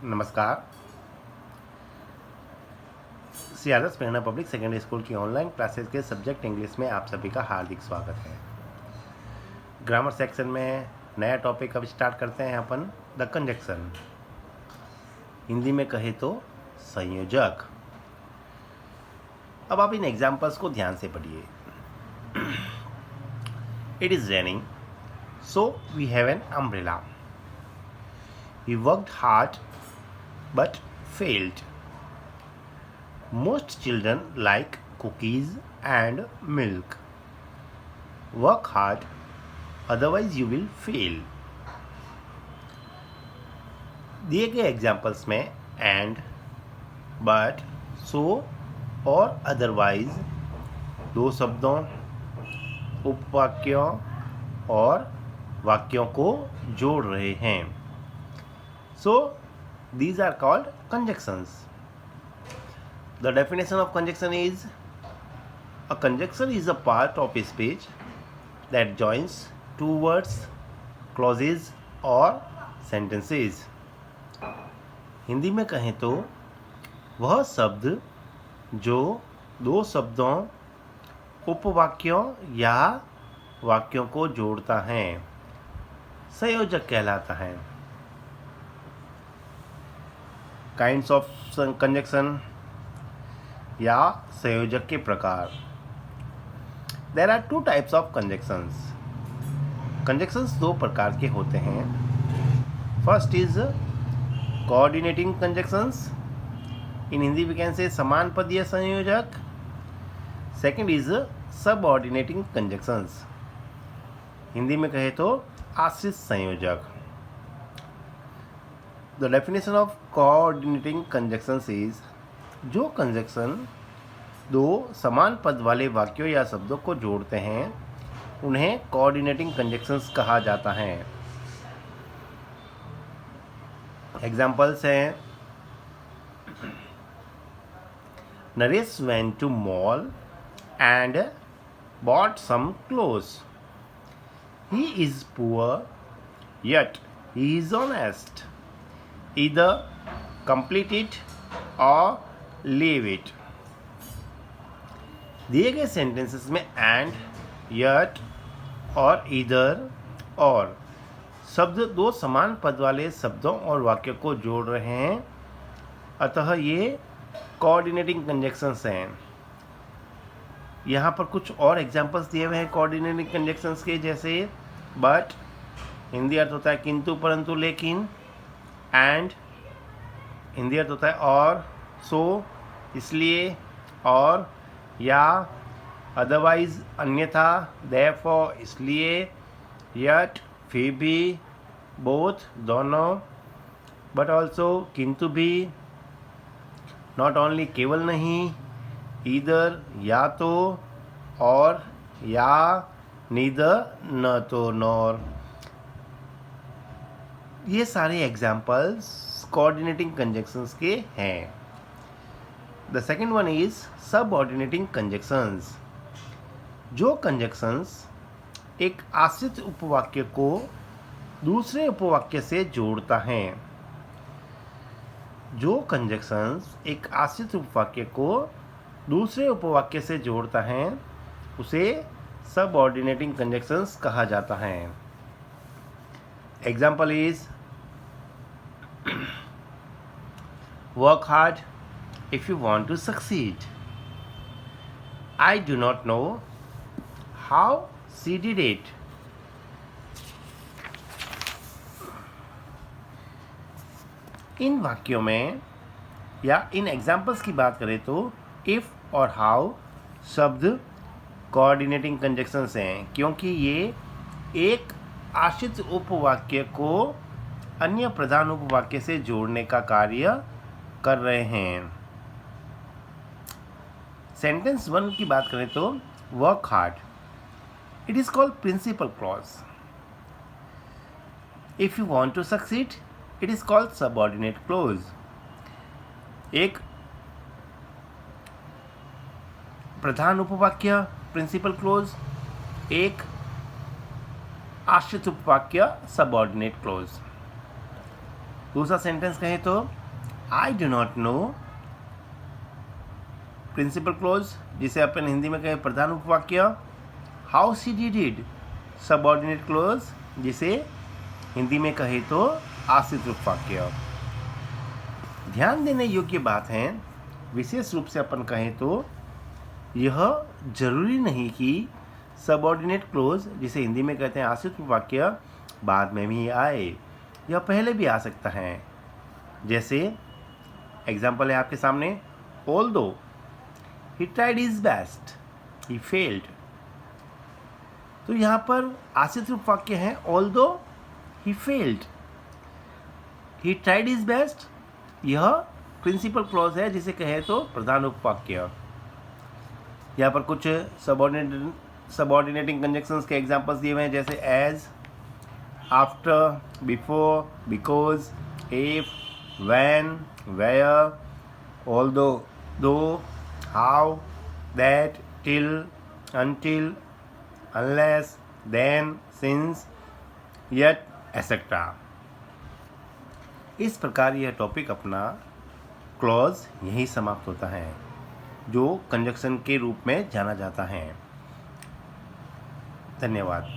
नमस्कार। सियारस प्रेरणा public secondary school की online classes के सब्जेक्ट इंग्लिश में आप सभी का हार्दिक स्वागत है। ग्रामर सेक्शन में नया टॉपिक अब स्टार्ट करते हैं अपन, द कंजक्शन। हिंदी में कहे तो संयोजक। अब आप इन एग्जाम्पल्स को ध्यान से पढ़िए। It is raining, so we have an umbrella. We worked hard but failed. Most children like cookies and milk. Work hard, otherwise you will fail. दिए गए एग्जाम्पल्स में एंड, बट, सो और अदरवाइज दो शब्दों, उपवाक्यों और वाक्यों को जोड़ रहे हैं। So, these are called conjunctions. The definition of conjunction is: a conjunction is a part of a speech that joins two words, clauses or sentences. Hindi में कहें तो वह शब्द जो दो शब्दों, उपवाक्यों या वाक्यों को जोड़ता है संयोजक कहलाता है। काइंड्स ऑफ कंजक्शन या संयोजक के प्रकार। There are two types of conjunctions. Conjunctions दो प्रकार के होते हैं। First is coordinating conjunctions, in Hindi we can say समान पदीय संयोजक। Second is subordinating conjunctions, Hindi में कहे तो आश्रित संयोजक। The definition of coordinating conjunctions is: जो कंजक्शन दो समान पद वाले वाक्यों या शब्दों को जोड़ते हैं उन्हें कोऑर्डिनेटिंग कंजक्शंस कहा जाता है। एग्जाम्पल्स हैं: Naresh went to mall and bought some clothes. He is poor yet he is honest. Either complete it or leave it. दिए गए सेंटेंसेस में एंड, यट और इधर और शब्द दो समान पद वाले शब्दों और वाक्यों को जोड़ रहे हैं, अतः ये कोऑर्डिनेटिंग कंजक्शंस हैं। यहाँ पर कुछ और एग्जांपल्स दिए हुए हैं कोऑर्डिनेटिंग कंजक्शंस के, जैसे बट, हिंदी अर्थ होता है किंतु परंतु लेकिन, एंड हिंदी अर्थ होता है और, सो इसलिए और, या अदरवाइज अन्यथा, देयरफॉर इसलिए, यट फिर भी, बोथ दोनों, बट ऑल्सो किंतु भी, नॉट ओनली केवल नहीं, ईदर या तो, और या नीदर न तो नॉर। ये सारे एग्जाम्पल्स कोऑर्डिनेटिंग कंजक्शंस के हैं। The second one is subordinating conjunctions. जो कंजक्शंस एक आश्रित उपवाक्य को दूसरे उपवाक्य से जोड़ता है। जो कंजक्शंस एक आश्रित उपवाक्य को दूसरे उपवाक्य से जोड़ता है उसे सबऑर्डिनेटिंग कंजक्शंस कहा जाता है। Example is: work hard if you want to succeed. I do not know how she did it. इन वाक्यों में या इन एग्जाम्पल्स की बात करें तो इफ और हाउ शब्द कोऑर्डिनेटिंग कंजक्शंस हैं, क्योंकि ये एक आश्रित उपवाक्य को अन्य प्रधान उपवाक्य से जोड़ने का कार्य कर रहे हैं। सेंटेंस 1 की बात करें तो work hard, it is called principal clause. If you want to succeed, it is called subordinate clause. एक प्रधान उपवाक्य प्रिंसिपल क्लॉज, एक आश्रित उपवाक्य सबऑर्डिनेट क्लॉज। दूसरा सेंटेंस कहें तो I do not know principal clause, जिसे अपन हिंदी में कहें प्रधान उपवाक्य। How she did it subordinate clause, जिसे हिंदी में कहे तो आश्रित उपवाक्य। ध्यान देने योग्य बात है, विशेष रूप से अपन कहें तो यह जरूरी नहीं कि सबऑर्डिनेट क्लोज, जिसे हिंदी में कहते हैं आश्रित उपवाक्य, बाद में भी आए, यह पहले भी आ सकता है। जैसे एग्जाम्पल है आपके सामने, although he tried his best he failed. तो यहाँ पर आश्रित उपवाक्य है although he failed, he tried his best, यह प्रिंसिपल क्लॉज है, जिसे कहे तो प्रधान उपवाक्य। यहाँ पर कुछ सबऑर्डिनेटिंग कंजक्शंस के एग्जांपल्स दिए हुए हैं, जैसे as, after, before, because, if, when, where, although, though, how, that, till, until, unless, then, since, yet, etcetera. इस प्रकार यह टॉपिक अपना क्लॉज यही समाप्त होता है, जो कंजक्शन के रूप में जाना जाता है। धन्यवाद।